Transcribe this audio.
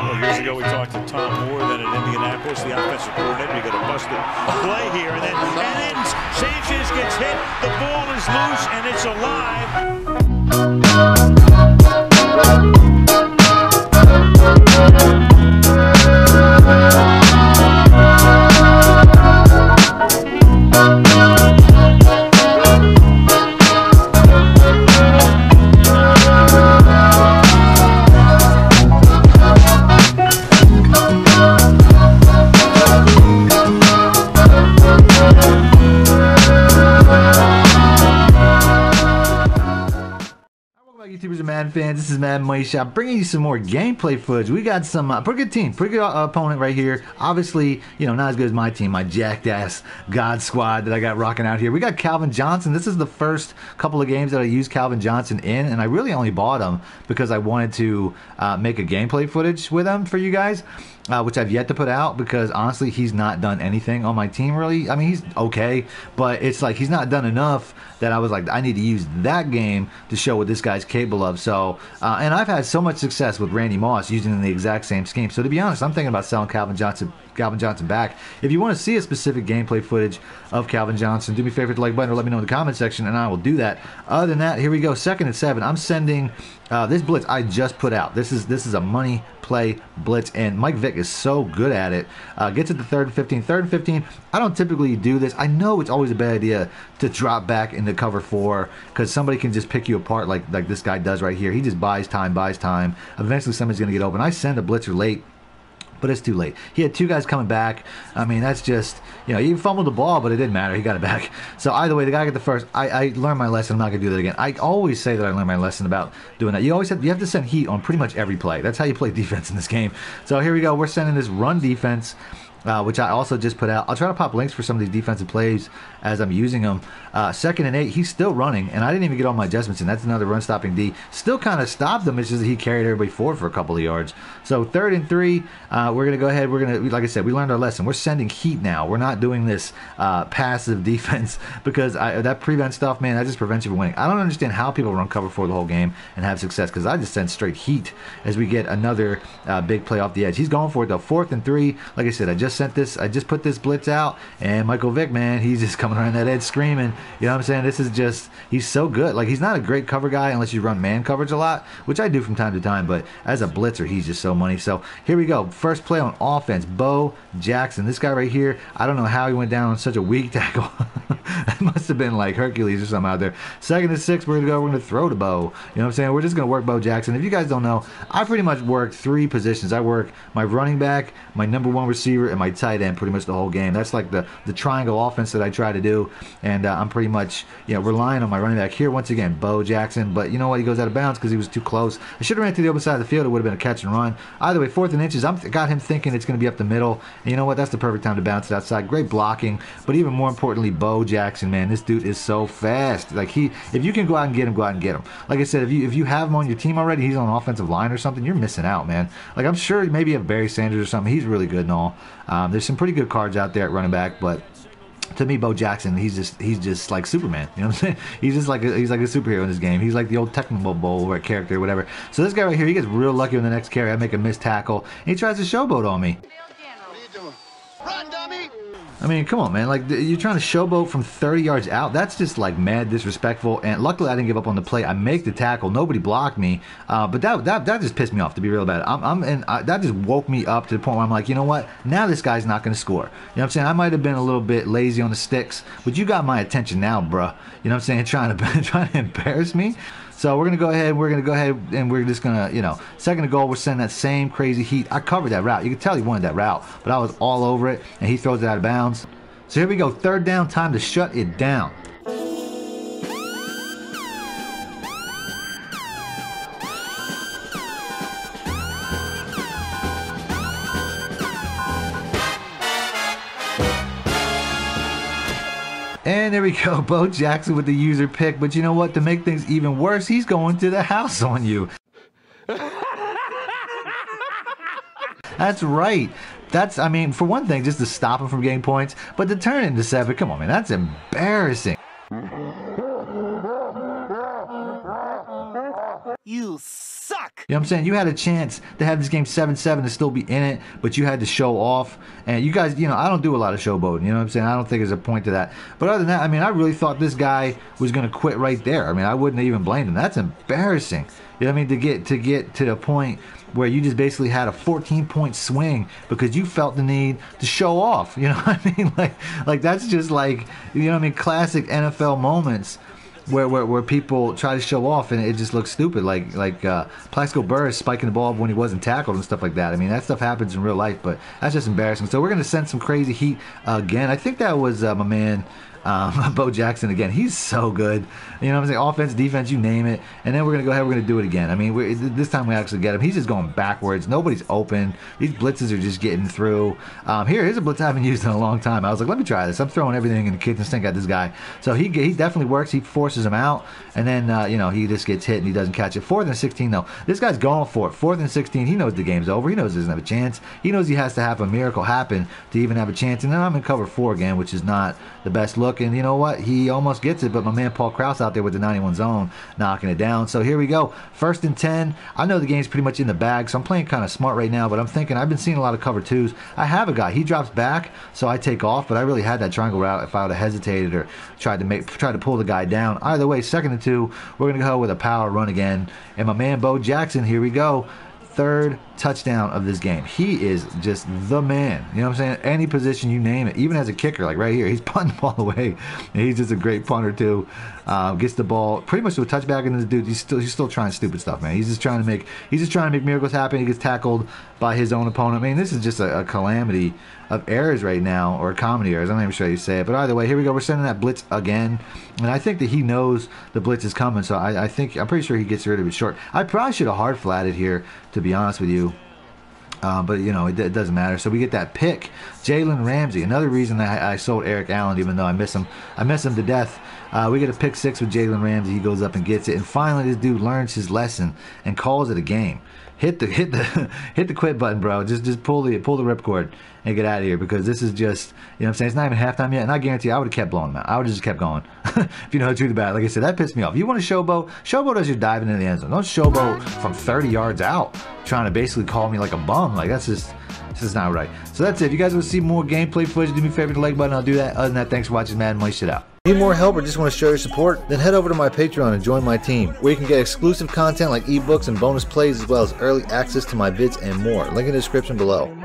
Well, years ago we talked to Tom Moore, then at Indianapolis, the offensive coordinator. You got a busted play here, and then Sanchez gets hit. The ball is loose, and it's YouTubers and Madden fans, this is Madden Money Shop bringing you some more gameplay footage. We got some pretty good team, pretty good opponent right here. Obviously, you know, not as good as my team, my jacked ass God squad that I got rocking out here. We got Calvin Johnson. This is the first couple of games that I used Calvin Johnson in, and I really only bought him because I wanted to make a gameplay footage with him for you guys. Which I've yet to put out because honestly he's not done anything on my team really. I mean, he's okay, but it's like he's not done enough that I was like, I need to use that game to show what this guy's capable of. So and I've had so much success with Randy Moss using the exact same scheme. So to be honest, I'm thinking about selling Calvin Johnson back. If you want to see a specific gameplay footage of Calvin Johnson, do me a favor to like button or let me know in the comment section and I will do that. Other than that, here we go. 2nd and 7. I'm sending this blitz I just put out. This is a money play blitz, and Mike Vick is so good at it. Gets it to 3rd and 15. 3rd and 15. I don't typically do this. I know it's always a bad idea to drop back into cover 4 because somebody can just pick you apart like this guy does right here. He just buys time. Eventually somebody's going to get open. I send a blitzer late, but it's too late. He had 2 guys coming back. I mean, that's just, you know, he fumbled the ball, but it didn't matter. He got it back. So either way, the guy got the first. I learned my lesson. I'm not going to do that again. I always say that I learned my lesson about doing that. You have to send heat on pretty much every play. That's how you play defense in this game. So here we go. We're sending this run defense, which I also just put out. I'll try to pop links for some of these defensive plays as I'm using them. 2nd and 8, he's still running, and I didn't even get all my adjustments in. That's another run stopping D. Still kind of stopped him. It's just that he carried everybody forward for a couple of yards. So 3rd and 3, we're going to go ahead. We're going to, like I said, we learned our lesson. We're sending heat now. We're not doing this passive defense because that prevent stuff, man, that just prevents you from winning. I don't understand how people run cover 4 the whole game and have success because I just send straight heat as we get another big play off the edge. He's going for it though. 4th and 3. Like I said, I just put this blitz out, and Michael Vick, man, he's just coming around that edge screaming. You know what I'm saying? This is just, he's so good. Like, he's not a great cover guy unless you run man coverage a lot, which I do from time to time, but as a blitzer, he's just so money. So here we go. First play on offense, Bo Jackson. This guy right here, I don't know how he went down on such a weak tackle. That must have been like Hercules or something out there. 2nd and 6, we're going to throw to Bo. You know what I'm saying? We're just going to work Bo Jackson. If you guys don't know, I pretty much work 3 positions. I work my running back, my #1 receiver, and my tight end pretty much the whole game. That's like the triangle offense that I try to do, and I'm pretty much, you know, relying on my running back here once again, Bo Jackson. But you know what? He goes out of bounds because he was too close. I should have ran to the open side of the field. It would have been a catch and run. Either way, 4th and inches. I've got him thinking it's going to be up the middle. And you know what? That's the perfect time to bounce it outside. Great blocking. But even more importantly, Bo Jackson, man, this dude is so fast. Like, if you can go out and get him, go out and get him. Like I said, if you have him on your team already, he's on an offensive line or something, you're missing out, man. Like, I'm sure maybe you have Barry Sanders or something. He's really good and all. There's some pretty good cards out there at running back, but to me, Bo Jackson, he's just like Superman. You know what I'm saying? He's like a superhero in this game. He's like the old Tecmo Bowl character or whatever. So this guy right here, he gets real lucky on the next carry. I make a missed tackle, and he tries to showboat on me. What are you doing? Run, dummy! I mean, come on, man. Like, you're trying to showboat from 30 yards out. That's just, like, mad disrespectful. And luckily, I didn't give up on the play. I make the tackle. Nobody blocked me. But that just pissed me off, to be real about it. That just woke me up to the point where I'm like, you know what? Now this guy's not going to score. You know what I'm saying? I might have been a little bit lazy on the sticks, but you got my attention now, bruh. You know what I'm saying? Trying to embarrass me. So we're going to go ahead, and we're just going to, you know, 2nd and goal, we're sending that same crazy heat. I covered that route. You can tell he wanted that route, but I was all over it, and he throws it out of bounds. So here we go, 3rd down, time to shut it down. And there we go, Bo Jackson with the user pick. But you know what? To make things even worse, he's going to the house on you. That's right. That's, I mean, for one thing, just to stop him from getting points, but to turn it into 7, come on, man, that's embarrassing. You suck! You know what I'm saying? You had a chance to have this game 7-7 to still be in it, but you had to show off. And you guys, you know, I don't do a lot of showboating, you know what I'm saying? I don't think there's a point to that. But other than that, I mean, I really thought this guy was going to quit right there. I mean, I wouldn't have even blamed him. That's embarrassing. You know what I mean? To get to the point where you just basically had a 14-point swing because you felt the need to show off. You know what I mean? Like that's just like, you know what I mean, classic NFL moments where people try to show off and it just looks stupid. Like Plaxico Burress spiking the ball when he wasn't tackled and stuff like that. I mean, that stuff happens in real life, but that's just embarrassing. So we're going to send some crazy heat again. I think that was my man Bo Jackson again. He's so good. You know what I'm saying? Offense, defense, you name it. And then we're going to go ahead, we're going to do it again. I mean, this time we actually get him. He's just going backwards. Nobody's open. These blitzes are just getting through. Here's a blitz I haven't used in a long time. I was like, let me try this. I'm throwing everything in the kitchen sink at this guy. So he definitely works. He forces him out. And then, you know, he just gets hit and he doesn't catch it. 4th and 16, though. This guy's going for it. 4th and 16. He knows the game's over. He knows he doesn't have a chance. He knows he has to have a miracle happen to even have a chance. And then I'm in cover 4 again, which is not the best look. And you know what? He almost gets it, but my man Paul Krause out there with the 91 zone knocking it down. So here we go. 1st and 10. I know the game's pretty much in the bag, so I'm playing kind of smart right now, but I'm thinking I've been seeing a lot of cover 2s. I have a guy. He drops back, so I take off, but I really had that triangle route if I would have hesitated or tried to pull the guy down. Either way, 2nd and 2, we're going to go with a power run again. And my man Bo Jackson, here we go. 3rd touchdown of this game. He is just the man. You know what I'm saying? Any position, you name it. Even as a kicker, like right here, he's punting the ball away. And he's just a great punter too. Gets the ball pretty much to a touchback, and this dude, he's still trying stupid stuff, man. He's just trying to make miracles happen. He gets tackled by his own opponent. I mean, this is just a calamity of errors right now, or comedy errors. I'm not even sure how you say it. But either way, here we go. We're sending that blitz again, and I think that he knows the blitz is coming. So I'm pretty sure he gets rid of it short. I probably should have hard flatted here, to be honest with you. But, you know, it doesn't matter. So we get that pick. Jalen Ramsey, another reason that I sold Eric Allen, even though I miss him to death. We get a pick 6 with Jalen Ramsey. He goes up and gets it. And finally, this dude learns his lesson and calls it a game. Hit the quit button, bro. Just pull the ripcord and get out of here, because this is just, you know what I'm saying, it's not even halftime yet, and I guarantee you I would have kept blowing them out. I would have just kept going. If you know the truth about it. Like I said, that pissed me off. You want to showboat as you're diving into the end zone. Don't showboat from 30 yards out trying to basically call me like a bum. Like, this is not right. So that's it. If you guys want to see more gameplay footage, do me a favor, hit the like button. I'll do that. Other than that, thanks for watching Madden. My shit out. Need more help or just want to show your support? Then head over to my Patreon and join my team, where you can get exclusive content like ebooks and bonus plays, as well as early access to my vids and more. Link in the description below.